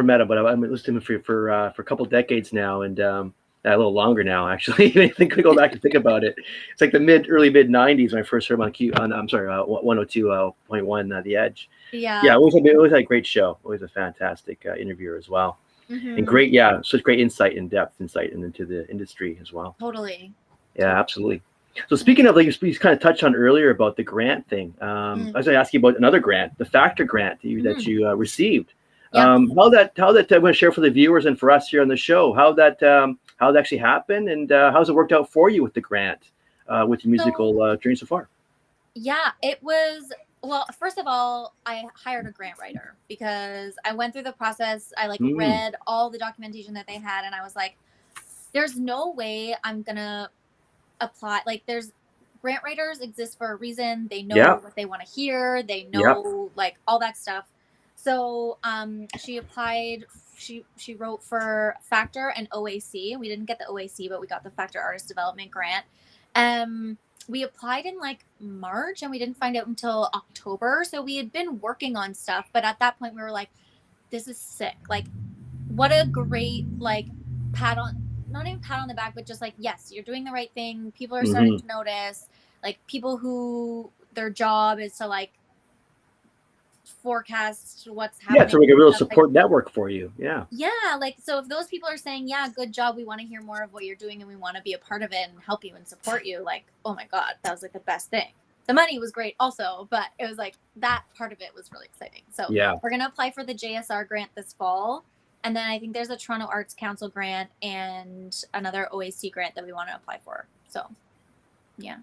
met him, but I've listened to him for a couple decades now, and a little longer now actually. I think we go back and think about it. It's like the early mid '90s when I first heard him on 102.1 The Edge. Yeah. It was a great show. Always a fantastic interviewer as well, and great. Yeah, such great insight into the industry as well. Totally. Yeah, absolutely. So speaking of, like you kind of touched on earlier about the grant thing, I was going to ask you about another grant, the Factor grant that you received. Yeah. How that I'm going to share for the viewers and for us here on the show, how that actually happened and how's it worked out for you with the grant, with your musical journey so far? Yeah, it was. Well, first of all, I hired a grant writer because I went through the process. I read all the documentation that they had, and I was like, "There's no way I'm gonna apply." Like, there's grant writers exist for a reason. They know what they want to hear. They know like all that stuff. So, she applied. She wrote for Factor and OAC. We didn't get the OAC, but we got the Factor Artist Development Grant. We applied in like March and we didn't find out until October. So we had been working on stuff, but at that point we were like, this is sick. Like, what a great, like, not even pat on the back, but just like, yes, you're doing the right thing. People are starting to notice, like, people who their job is to like forecast what's happening. Yeah, it's like a real support network for you. Yeah. Yeah, like, so if those people are saying, yeah, good job, we want to hear more of what you're doing and we want to be a part of it and help you and support you, like, oh my God, that was like the best thing. The money was great also, but it was like that part of it was really exciting. So we're going to apply for the JSR grant this fall. And then I think there's a Toronto Arts Council grant and another OAC grant that we want to apply for. So, yeah.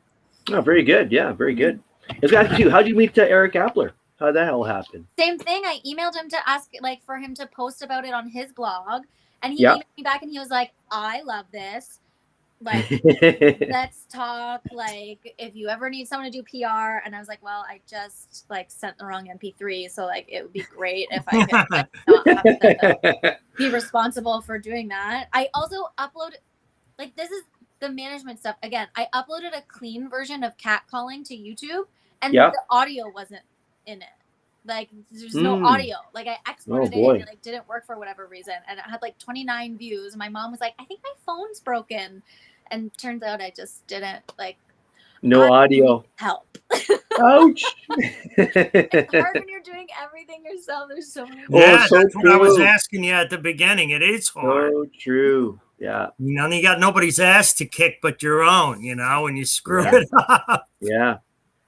Oh, very good. Yeah, very good. I was going to ask you, how did you meet Eric Appler? How did that all happen? Same thing. I emailed him to ask, like, for him to post about it on his blog. And he Yeah. emailed me back and he was like, I love this. Like, let's talk. Like, if you ever need someone to do PR. And I was like, well, I just, like, sent the wrong MP3. So, like, it would be great if I could like, not have to be responsible for doing that. I also uploaded, like, this is the management stuff. Again, I uploaded a clean version of catcalling to YouTube. And the audio wasn't in it. Like, there's no audio. Like, I exported it and it like didn't work for whatever reason, and it had like 29 views. My mom was like, I think my phone's broken, and turns out I just didn't like audio help. Ouch. It's hard when you're doing everything yourself. There's so many that's what I was asking you at the beginning. It is hard. So true. Yeah. You know, you got nobody's ass to kick but your own, you know, when you screw it up. Yeah.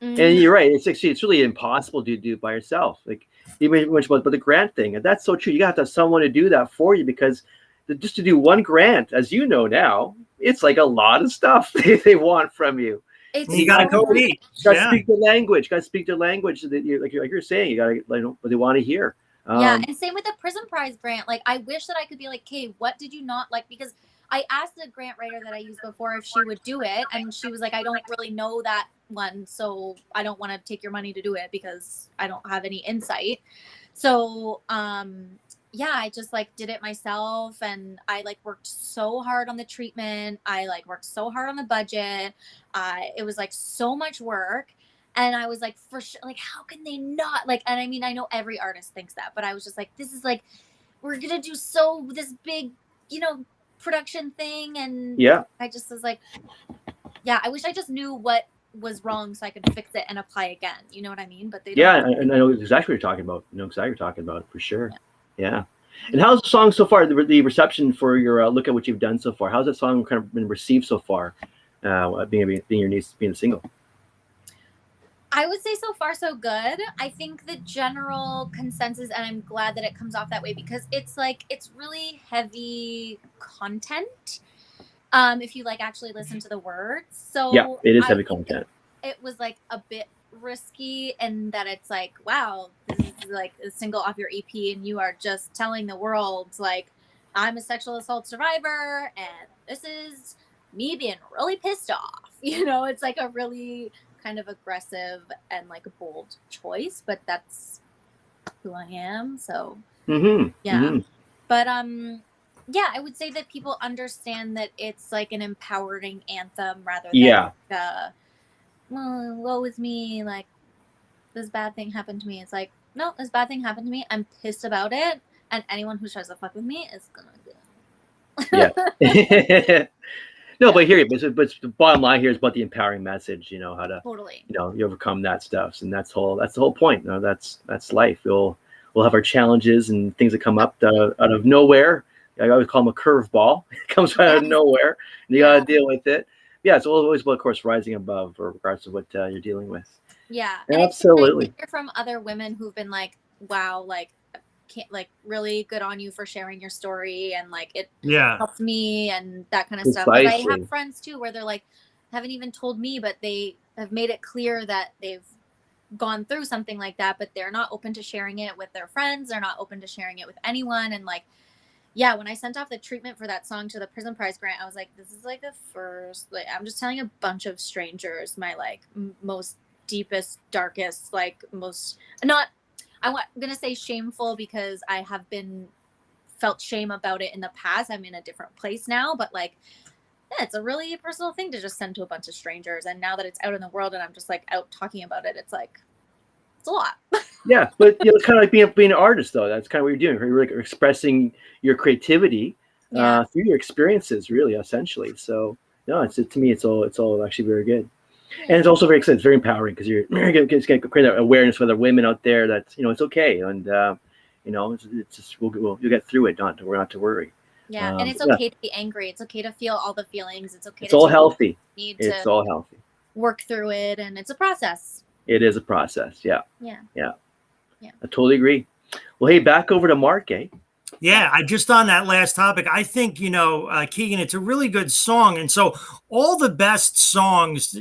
And you're right. It's really impossible to do it by yourself. Like, even much about the grant thing, and that's so true. You have to have someone to do that for you, because just to do one grant, as you know now, it's like a lot of stuff they want from you. You got to go eat. Got to speak the language. Got to speak the language that like you're saying. You got to what they want to hear. Yeah, and same with the Prison Prize grant. Like, I wish that I could be like, "Okay, what did you not like?" Because I asked the grant writer that I used before if she would do it, and she was like, "I don't really know that one, so I don't want to take your money to do it because I don't have any insight." So, yeah, I just like did it myself, and I like worked so hard on the treatment. I like worked so hard on the budget. It was like so much work. And I was like, for sure, like, how can they not like, and I mean, I know every artist thinks that, but I was just like, this is like, we're going to do this big, you know, production thing. And I just was like, yeah, I wish I just knew what was wrong so I could fix it and apply again. You know what I mean? But they don't. And I know exactly what you're talking about. For sure. Yeah. And how's the song so far? The reception for your look at what you've done so far. How's that song kind of been received so far? Being a single. I would say so far so good. I think the general consensus, and I'm glad that it comes off that way, because it's like, it's really heavy content. If you like actually listen to the words. So yeah, it is heavy content. It was like a bit risky in that it's like, wow, this is like a single off your EP and you are just telling the world like, I'm a sexual assault survivor and this is me being really pissed off. You know, it's like a really kind of aggressive and like a bold choice, but that's who I am. So but yeah, I would say that people understand that it's like an empowering anthem rather than like woe is me, like this bad thing happened to me. It's like, no, this bad thing happened to me. I'm pissed about it, and anyone who tries to fuck with me is gonna go. Yeah. No, but here, but the bottom line here is about the empowering message. You know how to you overcome that stuff, and that's the whole point. You know, that's life. We'll have our challenges and things that come up out of nowhere. I always call them a curveball. It comes out of nowhere, and you got to deal with it. Yeah, it's always about, of course, rising above, or regardless of what you're dealing with. Yeah, absolutely. And I hear from other women who've been like, "Wow, like, can't like really good on you for sharing your story, and like it helps me and that kind of stuff." But I have friends too where they're like, haven't even told me, but they have made it clear that they've gone through something like that, but they're not open to sharing it with their friends. They're not open to sharing it with anyone, and like. Yeah, when I sent off the treatment for that song to the Prison Prize grant, I was like, this is like the first, like, I'm just telling a bunch of strangers my like most deepest, darkest, like most, not, I'm going to say shameful because I have felt shame about it in the past. I'm in a different place now, but like, yeah, it's a really personal thing to just send to a bunch of strangers. And now that it's out in the world and I'm just like out talking about it, it's like, it's a lot. Yeah, but you know, it's kind of like being an artist, though. That's kind of what you're doing. You're like expressing your creativity through your experiences, really, essentially. So, no, to me, it's all actually very good, and it's also very exciting. It's very empowering because you're going to create that awareness for other women out there that it's okay, and you know, it's just you'll get through it. We're not to worry. Yeah, and it's okay to be angry. It's okay to feel all the feelings. It's okay. It's all healthy. It's all healthy. Work through it, and it's a process. It is a process. Yeah. Yeah. I totally agree. Well, hey, back over to Mark, eh? Yeah, I just on that last topic, I think, Keegan, it's a really good song. And so all the best songs,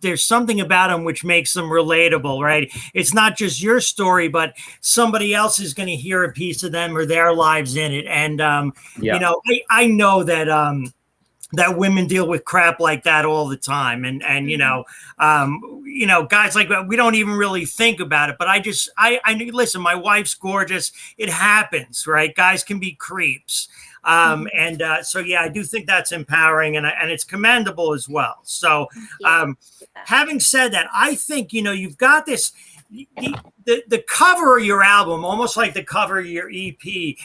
there's something about them which makes them relatable, right? It's not just your story, but somebody else is going to hear a piece of them or their lives in it. And, I know that women deal with crap like that all the time. And guys like that, we don't even really think about it. But I listen, my wife's gorgeous. It happens, right? Guys can be creeps. So yeah, I do think that's empowering and it's commendable as well. So having said that, I think, you've got this, the cover of your album, almost like the cover of your EP,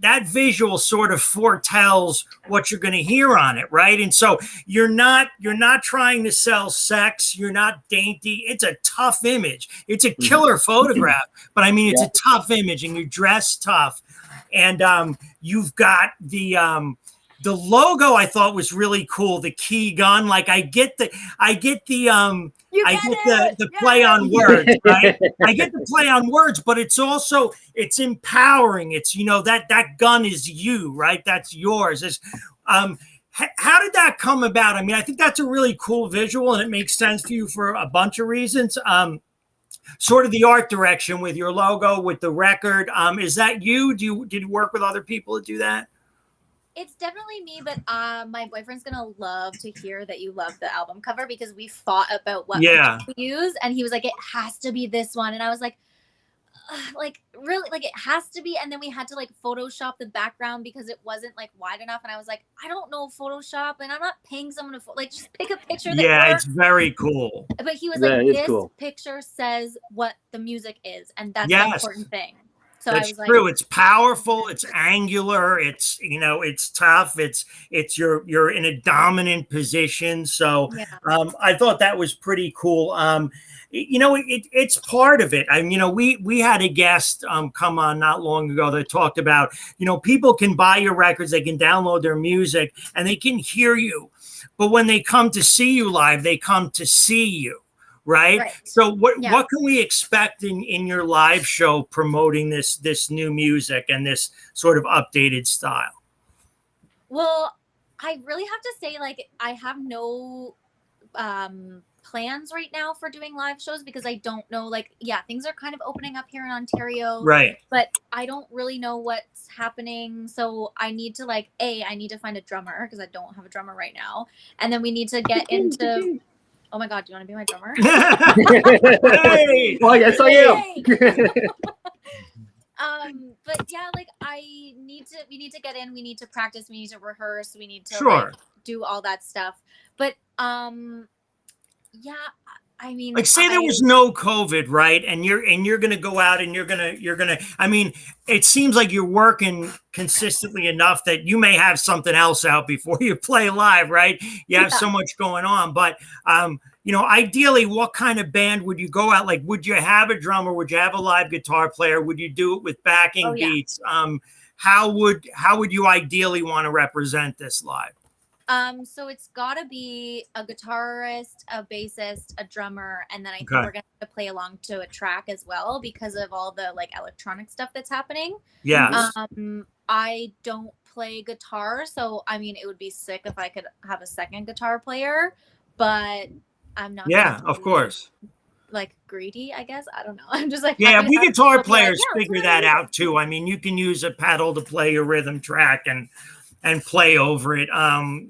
that visual sort of foretells what you're going to hear on it, right? And so you're not trying to sell sex. You're not dainty. It's a tough image. It's a killer photograph, but I mean, it's a tough image, and you dress tough. And you've got the logo. I thought was really cool. The key gun, like I get the play on words, right? I get the play on words, but it's empowering. It's, that gun is you, right? That's yours. How did that come about? I mean, I think that's a really cool visual, and it makes sense to you for a bunch of reasons. Sort of the art direction with your logo, with the record. Is that you? Did you work with other people to do that? It's definitely me, but my boyfriend's gonna love to hear that you love the album cover, because we fought about what to use, and he was like, it has to be this one, and I was like really, like, it has to be. And then we had to like Photoshop the background because it wasn't like wide enough, and I was like, I don't know Photoshop, and I'm not paying someone to just pick a picture that it's very cool. But he was like, this picture says what the music is, and that's the important thing. So that's true. It's powerful. It's angular. It's, it's tough. It's you're in a dominant position. So I thought that was pretty cool. It's part of it. I mean, we had a guest come on not long ago that talked about, people can buy your records, they can download their music, and they can hear you. But when they come to see you live, they come to see you. Right. So what can we expect in your live show promoting this new music and this sort of updated style? Well, I really have to say, I have no plans right now for doing live shows, because I don't know, things are kind of opening up here in Ontario. Right. But I don't really know what's happening. So I need to I need to find a drummer, because I don't have a drummer right now. And then we need to get into... Oh my God, do you want to be my drummer? Hey! Well, yes, I am. But yeah, we need to get in, we need to practice, we need to rehearse, we need to do all that stuff. But I mean, say there was no COVID, right? And you're gonna go out and you're gonna. I mean, it seems like you're working consistently enough that you may have something else out before you play live, right? You have so much going on, but ideally, what kind of band would you go out? Like, would you have a drummer? Would you have a live guitar player? Would you do it with backing beats? How would you ideally want to represent this live? So it's gotta be a guitarist, a bassist, a drummer, and then I think we're gonna have to play along to a track as well, because of all the electronic stuff that's happening. Yes. I don't play guitar, so I mean, it would be sick if I could have a second guitar player, but I'm not. Yeah, of course. Greedy, I guess. I don't know. I'm just we guitar players figure that out too. I mean, you can use a pedal to play your rhythm track and play over it.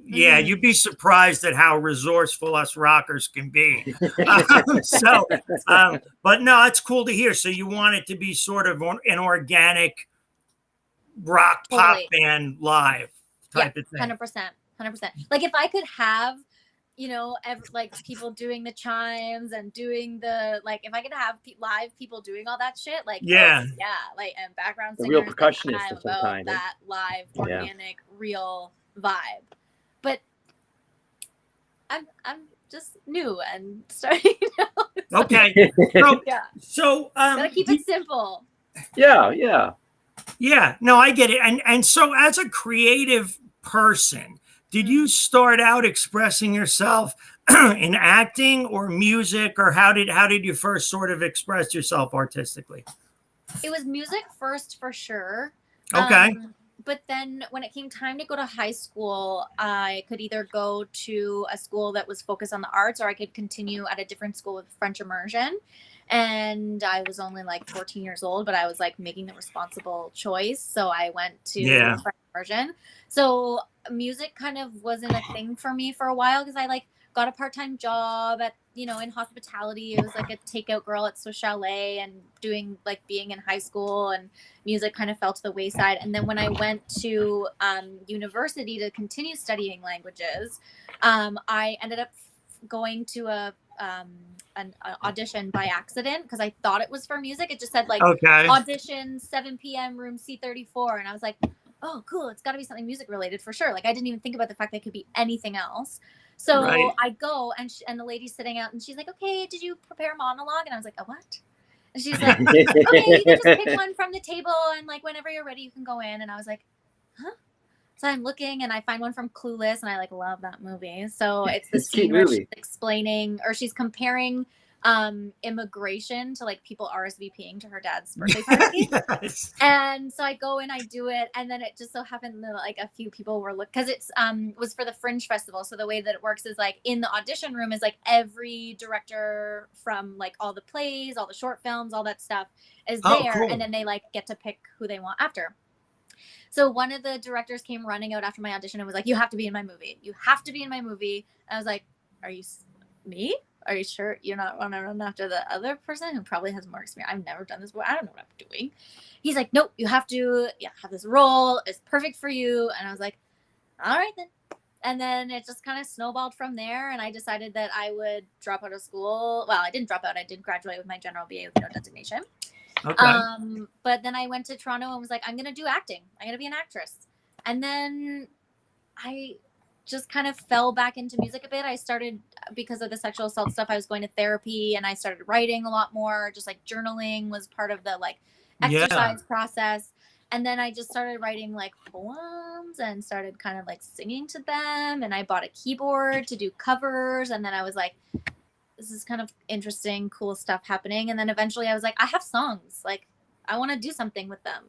You'd be surprised at how resourceful us rockers can be. But no, it's cool to hear. So you want it to be sort of an organic rock pop band live type of thing. 100%. If I could have, people doing the chimes and doing the, if I could have live people doing all that shit, and background singers, real percussionists of some kind. That live, organic, real vibe. But I'm just new and starting out. Okay. So gotta keep it simple. Yeah. No, I get it. And so as a creative person, did you start out expressing yourself in acting or music, or how did you first sort of express yourself artistically? It was music first, for sure. Okay. But then when it came time to go to high school, I could either go to a school that was focused on the arts, or I could continue at a different school with French immersion. And I was only like 14 years old, but I was like making the responsible choice. So I went to French immersion. So music kind of wasn't a thing for me for a while, because I like got a part-time job at, in hospitality. It was like a takeout girl at Socialet, and doing like being in high school, and music kind of fell to the wayside. And then when I went to university to continue studying languages, I ended up going to an audition by accident, because I thought it was for music. It just said like audition 7 p.m. room C34, and I was like, oh cool, it's got to be something music related for sure. Like I didn't even think about the fact that it could be anything else. So I go, and the lady's sitting out, and she's like, okay, did you prepare a monologue? And I was like, a what? And she's like, okay, you can just pick one from the table, and like whenever you're ready, you can go in. And I was like, huh? So I'm looking, and I find one from Clueless, and I like love that movie. So it's the scene where she's explaining, or she's comparing immigration to like people RSVPing to her dad's birthday party. Yes. And so I go and I do it, and then it just so happened that like a few people were because it's was for the Fringe Festival. So the way that it works is like in the audition room is like every director from like all the plays, all the short films, all that stuff is there. Cool. And then they like get to pick who they want after. So one of the directors came running out after my audition and was like, you have to be in my movie. You have to be in my movie. And I was like, are you me? Are you sure you're not want to run after the other person who probably has more experience? I've never done this before. I don't know what I'm doing. He's like, nope, you have to have this role. It's perfect for you. And I was like, all right then. And then it just kind of snowballed from there. And I decided that I would drop out of school. Well, I didn't drop out. I did graduate with my general BA with no designation. Okay. But then I went to Toronto and was like, I'm going to do acting. I'm going to be an actress. And then I just kind of fell back into music a bit. I started, because of the sexual assault stuff, I was going to therapy, and I started writing a lot more. Just like journaling was part of the like exercise process. And then I just started writing like poems and started kind of like singing to them. And I bought a keyboard to do covers. And then I was like, this is kind of interesting, cool stuff happening. And then eventually I was like, I have songs. Like, I want to do something with them.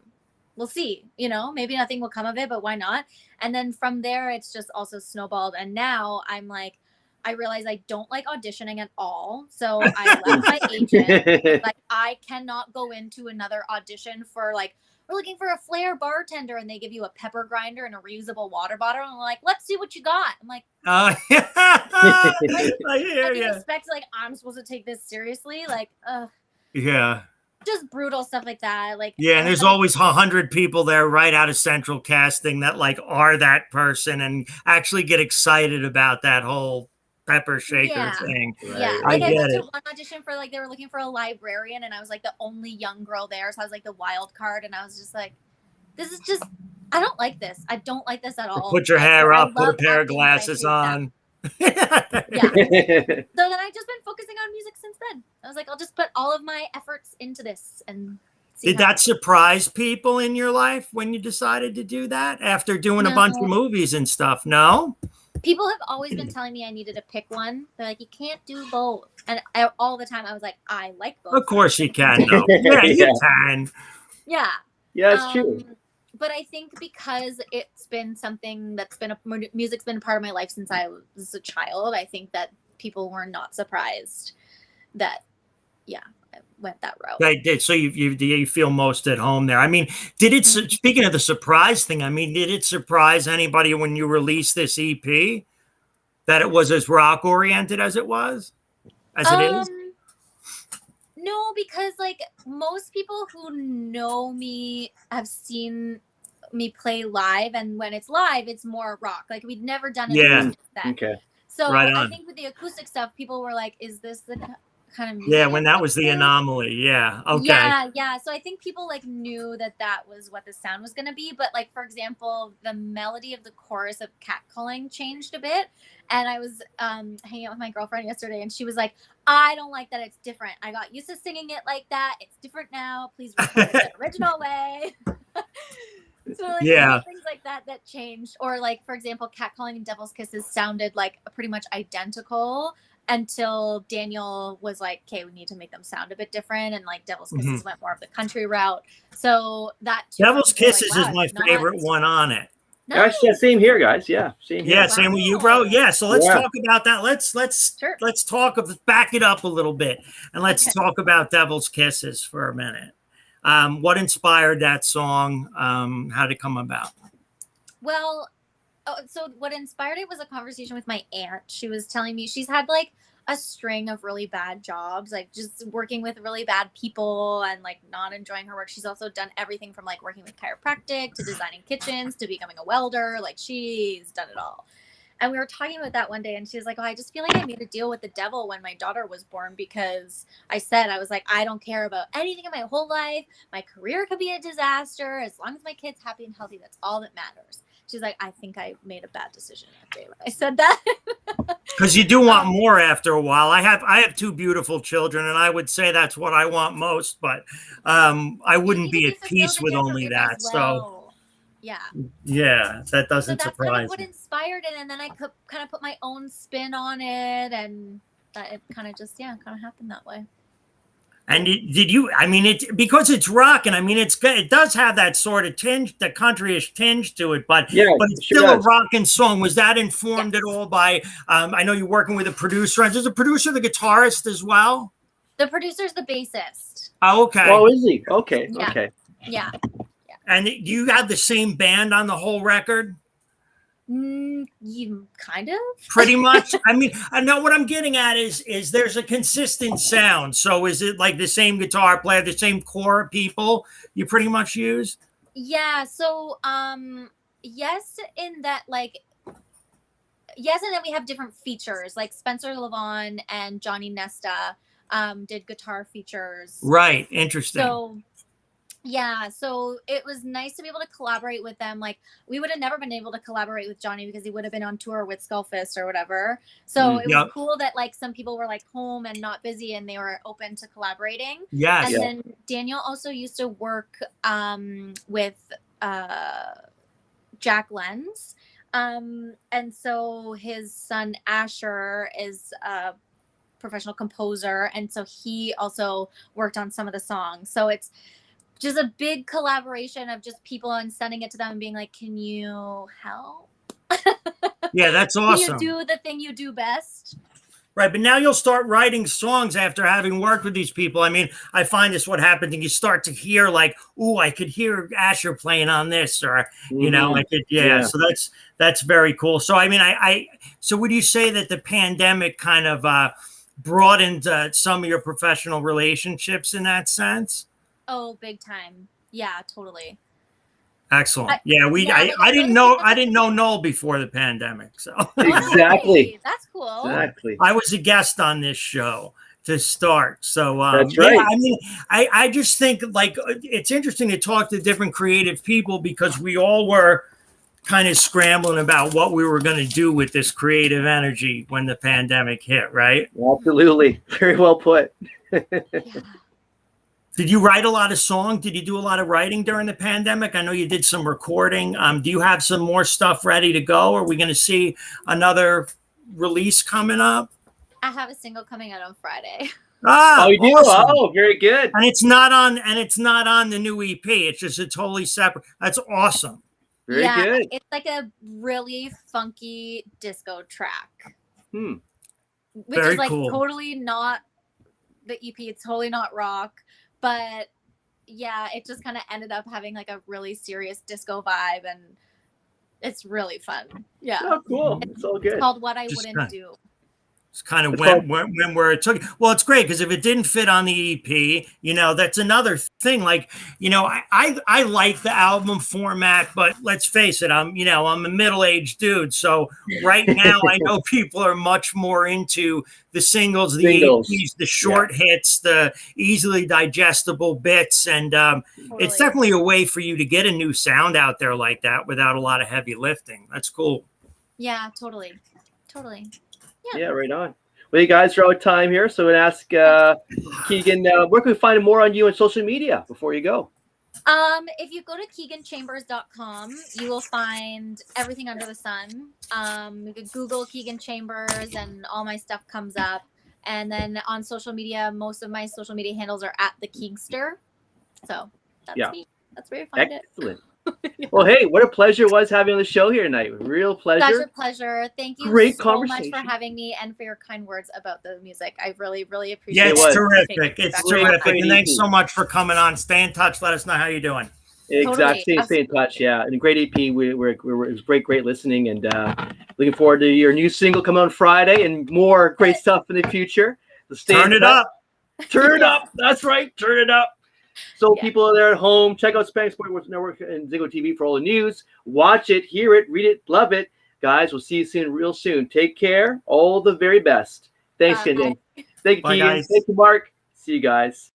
We'll see, maybe nothing will come of it, but why not? And then from there, it's just also snowballed. And now I'm like, I realize I don't like auditioning at all. So I left my agent. Like, I cannot go into another audition for like, we're looking for a flair bartender, and they give you a pepper grinder and a reusable water bottle. And I'm like, let's see what you got. I'm like, expect like I'm supposed to take this seriously? Like, just brutal stuff like that. Like, and there's always 100 people there right out of central casting that like are that person and actually get excited about that whole pepper shaker thing. Like I went to one audition for like they were looking for a librarian, and I was like the only young girl there, so I was like the wild card, and I was just like, this is just, I don't like this. I don't like this at all. Put your hair up, put a pair of glasses on. So then I've just been focusing on music since then. I was like, I'll just put all of my efforts into this. And did that surprise people in your life when you decided to do that after doing a bunch of movies and stuff? No? People have always been telling me I needed to pick one. They're like, you can't do both. And all the time I was like, I like both. Of course you can. No. You can. Yeah. Yeah, it's true. But I think because it's been something that's been music's been a part of my life since I was a child, I think that people were not surprised that, I went that route. They did. So you feel most at home there. I mean, did it, speaking of the surprise thing, I mean, did it surprise anybody when you released this EP that it was as rock oriented as it was? As it is? No, because like most people who know me have seen me play live, and when it's live, it's more rock. Like we'd never done it. Okay. So I think with the acoustic stuff, people were like, "Is this the kind of music when that was the anomaly?" Yeah. Okay. Yeah. So I think people like knew that was what the sound was going to be. But like for example, the melody of the chorus of Catcalling changed a bit, and I was hanging out with my girlfriend yesterday, and she was like, I don't like that it's different. I got used to singing it like that. It's different now. Please record it the original way. So like things like that changed. Or like for example, Catcalling and Devil's Kisses sounded like pretty much identical. until Daniel was like, okay, we need to make them sound a bit different. And like Devil's Kisses went more of the country route. So that too, Devil's Kisses like, is my favorite one on it. Nice. Yeah, same here, guys. Yeah, same here. Yeah, same with you, bro. Yeah, so let's talk about that. Sure. Let's back it up a little bit, and let's talk about Devil's Kisses for a minute. What inspired that song? How did it come about? Well, so what inspired it was a conversation with my aunt. She was telling me she's had like a string of really bad jobs, like just working with really bad people and like not enjoying her work. She's also done everything from like working with chiropractic to designing kitchens to becoming a welder. Like she's done it all. And we were talking about that one day, and she was like, oh, I just feel like I made a deal with the devil when my daughter was born, because I was like, I don't care about anything in my whole life. My career could be a disaster. As long as my kid's happy and healthy, that's all that matters. She's like, I think I made a bad decision that day when I said that. Because you do want more after a while. I have 2 beautiful children, and I would say that's what I want most, but I wouldn't be at peace with only that. Well. So yeah, that doesn't surprise me. That's kind of what inspired it, and then I could kind of put my own spin on it, and that it kind of just kind of happened that way. And did you? I mean, because it's rock, and I mean, it does have that sort of tinge, the countryish tinge to it, but it's still a rockin' song. Was that informed at all by? I know you're working with a producer. Is the producer the guitarist as well? The producer's the bassist. Oh, okay. Oh, is he? Okay. Yeah. Okay. Yeah. And do you have the same band on the whole record? You kind of pretty much. I mean, I know what I'm getting at is there's a consistent sound. So is it like the same guitar player, the same core people you pretty much use? Yeah. So yes, in that yes, and then we have different features. Like Spencer Levon and Johnny Nesta did guitar features. Right. Interesting. So yeah, so it was nice to be able to collaborate with them. Like we would have never been able to collaborate with Johnny because he would have been on tour with Skullfist or whatever. So it was cool that like some people were like home and not busy and they were open to collaborating. Yes. And then Daniel also used to work with Jack Lenz. And so his son H.E.R is a professional composer, and so he also worked on some of the songs. So it's just a big collaboration of just people and sending it to them and being like, can you help? Yeah, that's awesome. Can you do the thing you do best? Right, but now you'll start writing songs after having worked with these people. I mean, I find this what happens, and you start to hear like, "Ooh, I could hear H.E.R playing on this," or you know, I could, yeah. So that's very cool. So I mean, so would you say that the pandemic kind of broadened some of your professional relationships in that sense? Oh, big time. Yeah, totally. Excellent. I didn't know Noel before the pandemic. So exactly. That's cool. Exactly. I was a guest on this show to start. So that's right. Yeah, I mean, I just think like it's interesting to talk to different creative people because we all were kind of scrambling about what we were going to do with this creative energy when the pandemic hit, right? Absolutely. Very well put. Did you write a lot of songs? Did you do a lot of writing during the pandemic? I know you did some recording. Do you have some more stuff ready to go? Are we going to see another release coming up? I have a single coming out on Friday. Ah, you do? awesome. Oh, very good. And it's not on the new EP. It's just a totally separate. That's awesome. Very good. It's like a really funky disco track. Which very is like cool. Totally not the EP. It's totally not rock. But yeah, it just kind of ended up having like a really serious disco vibe, and it's really fun. Yeah. Oh, cool. It's all good. It's called What I Wouldn't Do. It's kind of where it took. Well, it's great because if it didn't fit on the EP, you know, that's another thing. Like, you know, I like the album format, but let's face it, I'm a middle-aged dude. So right now, I know people are much more into the singles, the EPs, the short hits, the easily digestible bits, and it's definitely a way for you to get a new sound out there like that without a lot of heavy lifting. That's cool. Yeah, totally. Yeah, right on. Well, you guys are out of time here, so I'm going to ask Keegan, where can we find more on you on social media before you go? If you go to keeganchambers.com, you will find everything under the sun. You could Google Keegan Chambers and all my stuff comes up. And then on social media, most of my social media handles are at the Keegster. So that's me. That's where you find it. Excellent. Well, hey, what a pleasure it was having you on the show here tonight. Real pleasure. Pleasure. Thank you Great so conversation. much for having me and for your kind words about the music. I really, really appreciate it. Yeah, it's terrific. It's terrific. Great And thanks so much for coming on. Stay in touch. Let us know how you're doing. Exactly. Totally. Stay in touch. Yeah. And great EP. It was great listening. And looking forward to your new single coming on Friday and more great stuff in the future. So Turn it up. Turn it up. That's right. Turn it up. So people there at home, check out Spank Sports Network and Zingo TV for all the news. Watch it, hear it, read it, love it. Guys, we'll see you soon, real soon. Take care. All the very best. Thanks, Keegan. Thank you, Keegan. Thank you, Mark. See you guys.